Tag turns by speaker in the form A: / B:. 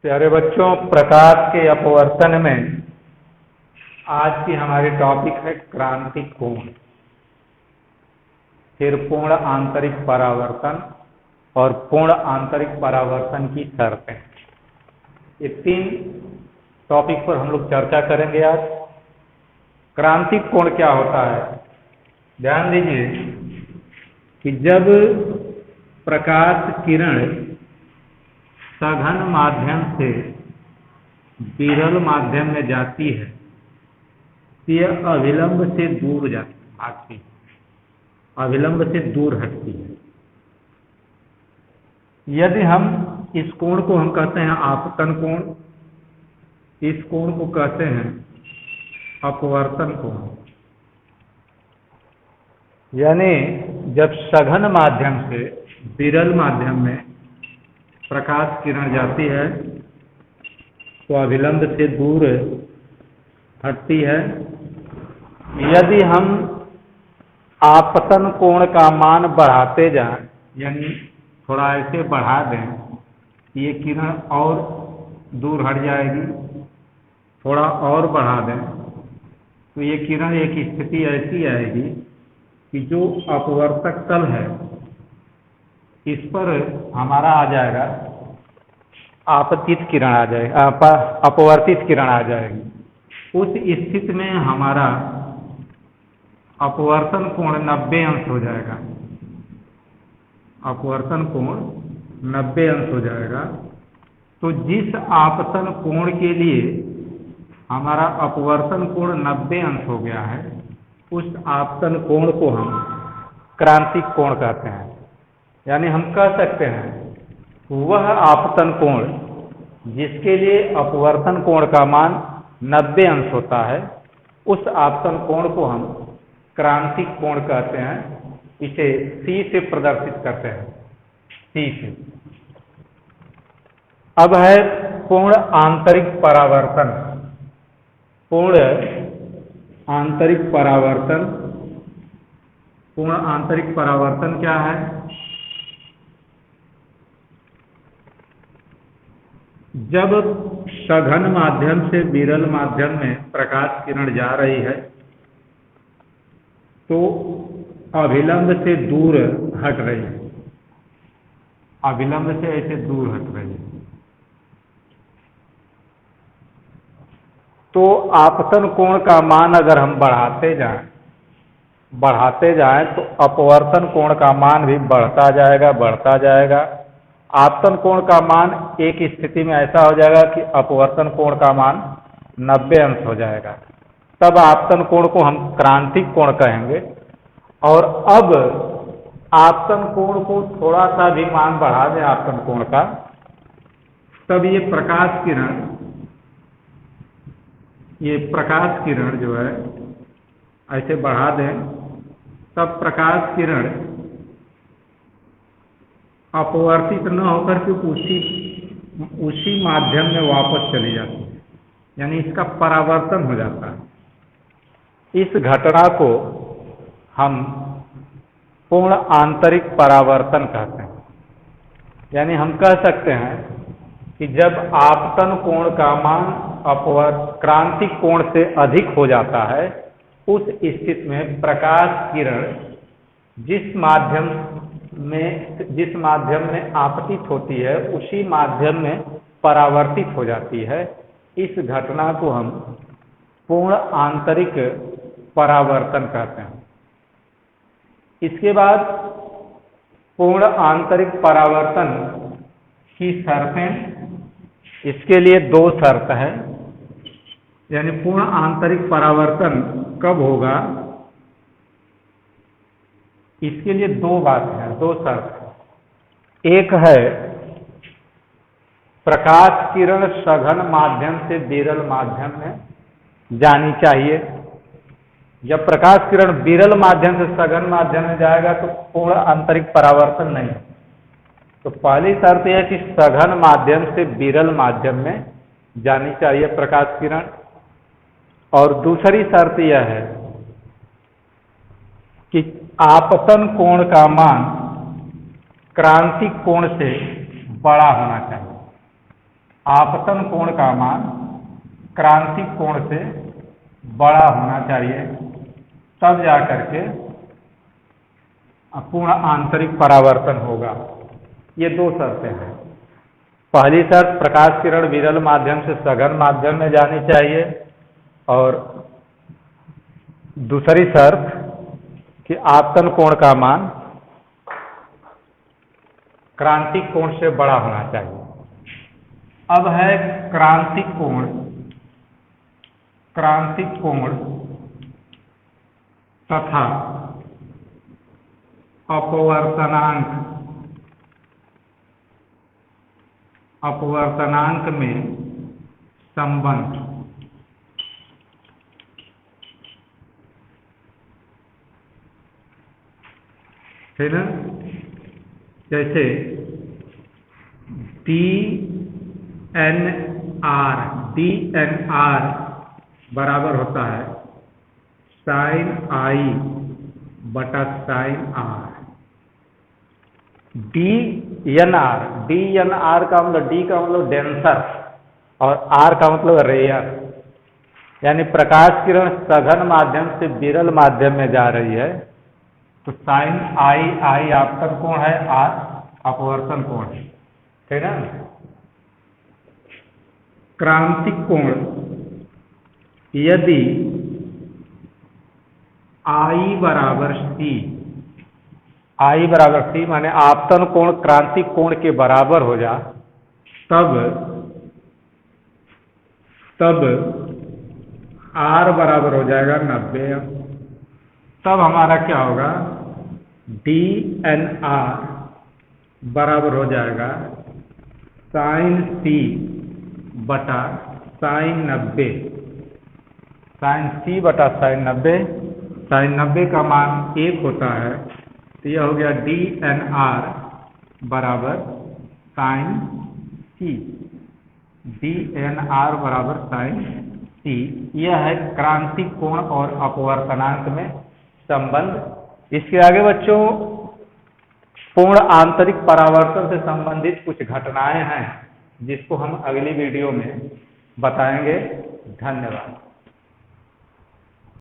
A: प्यारे बच्चों, प्रकाश के अपवर्तन में आज की हमारी टॉपिक है क्रांतिक कोण, फिर पूर्ण आंतरिक परावर्तन और पूर्ण आंतरिक परावर्तन की शर्तें। ये तीन टॉपिक पर हम लोग चर्चा करेंगे आज। क्रांतिक कोण क्या होता है? ध्यान दीजिए कि जब प्रकाश किरण सघन माध्यम से विरल माध्यम में जाती है तो यह अविलंब से दूर भागती है, अविलंब से दूर हटती है। यदि हम इस कोण को हम कहते हैं आपतन कोण, इस कोण को कहते हैं अपवर्तन कोण। यानी जब सघन माध्यम से विरल माध्यम में प्रकाश किरण जाती है तो अविलंब से दूर हटती है। यदि हम आपतन कोण का मान बढ़ाते जाएं, यानी थोड़ा ऐसे बढ़ा दें, ये किरण और दूर हट जाएगी, थोड़ा और बढ़ा दें तो ये किरण एक स्थिति ऐसी आएगी कि जो अपवर्तक तल है इस पर हमारा आ जाएगा आपतित किरण आ जाएगी, अपवर्तित किरण आ जाएगी। उस स्थिति में हमारा अपवर्तन कोण 90 अंश हो जाएगा, अपवर्तन कोण 90 अंश हो जाएगा। तो जिस आपतन कोण के लिए हमारा अपवर्तन कोण 90 अंश हो गया है, उस आपतन कोण को हम क्रांतिक कोण कहते हैं। यानी हम कह सकते हैं वह आपतन कोण जिसके लिए अपवर्तन कोण का मान 90 अंश होता है, उस आपतन कोण को हम क्रांतिक कोण कहते हैं। इसे C से प्रदर्शित करते हैं, C से। अब है पूर्ण आंतरिक परावर्तन। पूर्ण आंतरिक परावर्तन। पूर्ण आंतरिक परावर्तन क्या है? जब सघन माध्यम से विरल माध्यम में प्रकाश किरण जा रही है तो अविलंब से दूर हट रही है, अविलंब से ऐसे दूर हट रही है। तो आपतन कोण का मान अगर हम बढ़ाते जाएं तो अपवर्तन कोण का मान भी बढ़ता जाएगा। आपतन कोण का मान एक स्थिति में ऐसा हो जाएगा कि अपवर्तन कोण का मान 90 अंश हो जाएगा। तब आपतन कोण को हम क्रांतिक कोण कहेंगे। और अब आपतन कोण को थोड़ा सा भी मान बढ़ा दें आपतन कोण का, तब ये प्रकाश किरण जो है ऐसे बढ़ा दें, तब प्रकाश किरण अपवर्तित न होकर के उसी माध्यम में वापस चली जाती है, यानी इसका परावर्तन हो जाता है। इस घटना को हम पूर्ण आंतरिक परावर्तन कहते हैं। यानी हम कह सकते हैं कि जब आपतन कोण का मान क्रांतिक कोण से अधिक हो जाता है, उस स्थिति में प्रकाश किरण जिस माध्यम में आपतित होती है उसी माध्यम में परावर्तित हो जाती है। इस घटना को हम पूर्ण आंतरिक परावर्तन कहते हैं। इसके बाद पूर्ण आंतरिक परावर्तन की शर्तें। इसके लिए दो शर्त है, यानी पूर्ण आंतरिक परावर्तन कब होगा, इसके लिए दो शर्त है। एक है प्रकाश किरण सघन माध्यम से विरल माध्यम में जानी चाहिए। जब प्रकाश किरण विरल माध्यम से सघन माध्यम में जाएगा तो पूर्ण आंतरिक परावर्तन नहीं। तो पहली शर्त यह है कि सघन माध्यम से विरल माध्यम में जानी चाहिए प्रकाश किरण। और दूसरी शर्त यह है कि आपतन कोण का मान क्रांतिक कोण से बड़ा होना चाहिए। आपतन कोण का मान क्रांतिक कोण से बड़ा होना चाहिए, तब जाकर के पूर्ण आंतरिक परावर्तन होगा। ये दो शर्तें हैं। पहली शर्त, प्रकाश किरण विरल माध्यम से सघन माध्यम में जानी चाहिए, और दूसरी शर्त कि आपतन कोण का मान क्रांतिक कोण से बड़ा होना चाहिए। अब है क्रांतिक कोण तथा अपवर्तनांक में संबंध। है ना? जैसे DNR बराबर होता है sin I बटा sin R। DNR का मतलब, D का मतलब डेंसर और R का मतलब रेयर, यानी प्रकाश किरण सघन माध्यम से विरल माध्यम में जा रही है, तो sin I आपतन कोण है, R अपवर्तन कोण है ना? क्रांतिक कोण यदि I बराबर C माने आपतन कोण क्रांतिक कोण के बराबर हो जा, तब R बराबर हो जाएगा 90। तब हमारा क्या होगा, DNR बराबर हो जाएगा sin C बटा sin 90। sin C बटा sin 90, sin 90 का मान 1 होता है, तो यह हो गया DNR बराबर sin C। DNR बराबर sin C। यह है क्रांतिक कोण और अपवर्तनांक में संबंध। इसके आगे बच्चों पूर्ण आंतरिक परावर्तन से संबंधित कुछ घटनाएं हैं, जिसको हम अगली वीडियो में बताएंगे। धन्यवाद।